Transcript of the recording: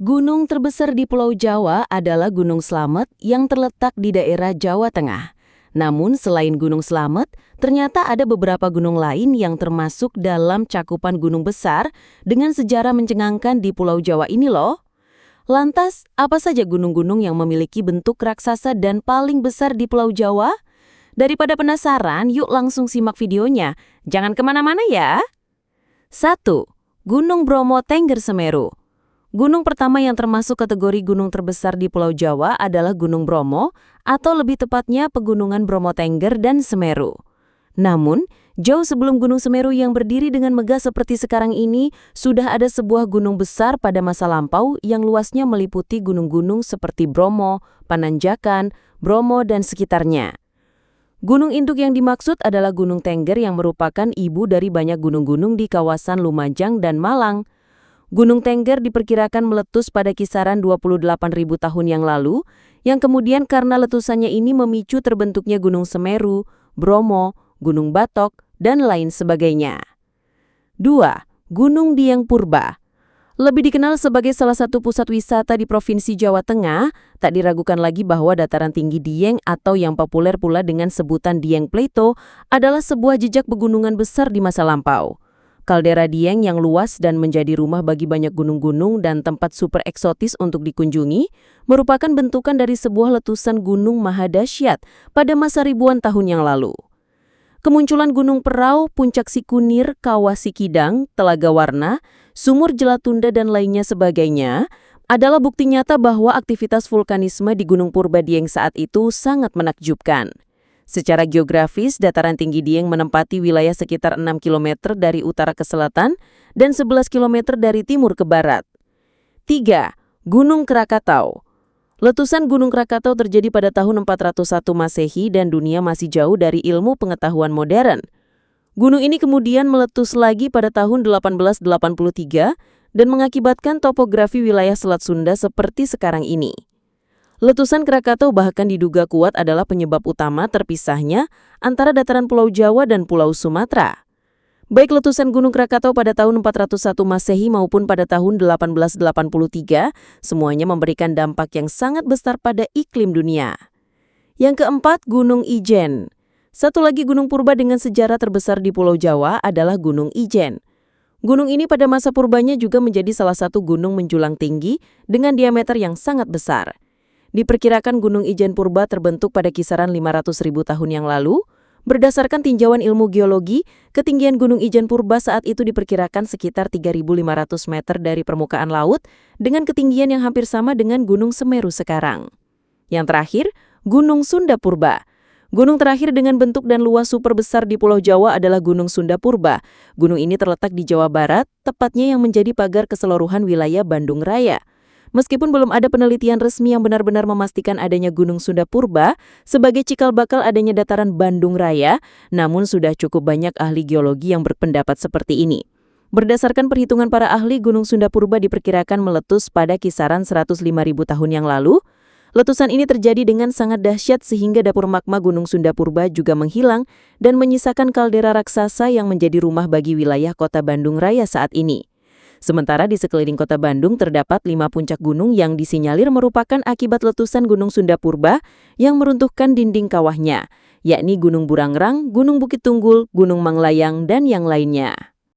Gunung terbesar di Pulau Jawa adalah Gunung Slamet yang terletak di daerah Jawa Tengah. Namun selain Gunung Slamet, ternyata ada beberapa gunung lain yang termasuk dalam cakupan gunung besar dengan sejarah mencengangkan di Pulau Jawa ini loh. Lantas, apa saja gunung-gunung yang memiliki bentuk raksasa dan paling besar di Pulau Jawa? Daripada penasaran, yuk langsung simak videonya. Jangan kemana-mana ya. 1. Gunung Bromo Tengger Semeru. Gunung pertama yang termasuk kategori gunung terbesar di Pulau Jawa adalah Gunung Bromo, atau lebih tepatnya Pegunungan Bromo Tengger dan Semeru. Namun, jauh sebelum Gunung Semeru yang berdiri dengan megah seperti sekarang ini, sudah ada sebuah gunung besar pada masa lampau yang luasnya meliputi gunung-gunung seperti Bromo, Pananjakan, Bromo, dan sekitarnya. Gunung induk yang dimaksud adalah Gunung Tengger yang merupakan ibu dari banyak gunung-gunung di kawasan Lumajang dan Malang. Gunung Tengger diperkirakan meletus pada kisaran 28.000 tahun yang lalu, yang kemudian karena letusannya ini memicu terbentuknya Gunung Semeru, Bromo, Gunung Batok, dan lain sebagainya. 2. Gunung Dieng Purba. Lebih dikenal sebagai salah satu pusat wisata di Provinsi Jawa Tengah, tak diragukan lagi bahwa dataran tinggi Dieng atau yang populer pula dengan sebutan Dieng Plateau adalah sebuah jejak pegunungan besar di masa lampau. Kaldera Dieng yang luas dan menjadi rumah bagi banyak gunung-gunung dan tempat super eksotis untuk dikunjungi, merupakan bentukan dari sebuah letusan gunung mahadahsyat pada masa ribuan tahun yang lalu. Kemunculan Gunung Perau, Puncak Sikunir, Kawah Sikidang, Telaga Warna, Sumur Jelatunda dan lainnya sebagainya adalah bukti nyata bahwa aktivitas vulkanisme di Gunung Purba Dieng saat itu sangat menakjubkan. Secara geografis, dataran tinggi Dieng menempati wilayah sekitar 6 km dari utara ke selatan dan 11 km dari timur ke barat. 3. Gunung Krakatau. Letusan Gunung Krakatau terjadi pada tahun 401 Masehi dan dunia masih jauh dari ilmu pengetahuan modern. Gunung ini kemudian meletus lagi pada tahun 1883 dan mengakibatkan topografi wilayah Selat Sunda seperti sekarang ini. Letusan Krakatau bahkan diduga kuat adalah penyebab utama terpisahnya antara dataran Pulau Jawa dan Pulau Sumatera. Baik letusan Gunung Krakatau pada tahun 401 Masehi maupun pada tahun 1883, semuanya memberikan dampak yang sangat besar pada iklim dunia. Yang keempat, Gunung Ijen. Satu lagi gunung purba dengan sejarah terbesar di Pulau Jawa adalah Gunung Ijen. Gunung ini pada masa purbanya juga menjadi salah satu gunung menjulang tinggi dengan diameter yang sangat besar. Diperkirakan Gunung Ijen Purba terbentuk pada kisaran 500.000 tahun yang lalu. Berdasarkan tinjauan ilmu geologi, ketinggian Gunung Ijen Purba saat itu diperkirakan sekitar 3.500 meter dari permukaan laut dengan ketinggian yang hampir sama dengan Gunung Semeru sekarang. Yang terakhir, Gunung Sunda Purba. Gunung terakhir dengan bentuk dan luas super besar di Pulau Jawa adalah Gunung Sunda Purba. Gunung ini terletak di Jawa Barat, tepatnya yang menjadi pagar keseluruhan wilayah Bandung Raya. Meskipun belum ada penelitian resmi yang benar-benar memastikan adanya Gunung Sunda Purba sebagai cikal bakal adanya dataran Bandung Raya, namun sudah cukup banyak ahli geologi yang berpendapat seperti ini. Berdasarkan perhitungan para ahli, Gunung Sunda Purba diperkirakan meletus pada kisaran 105.000 tahun yang lalu. Letusan ini terjadi dengan sangat dahsyat sehingga dapur magma Gunung Sunda Purba juga menghilang dan menyisakan kaldera raksasa yang menjadi rumah bagi wilayah kota Bandung Raya saat ini. Sementara di sekeliling kota Bandung terdapat 5 puncak gunung yang disinyalir merupakan akibat letusan Gunung Sunda Purba yang meruntuhkan dinding kawahnya, yakni Gunung Burangrang, Gunung Bukit Tunggul, Gunung Manglayang, dan yang lainnya.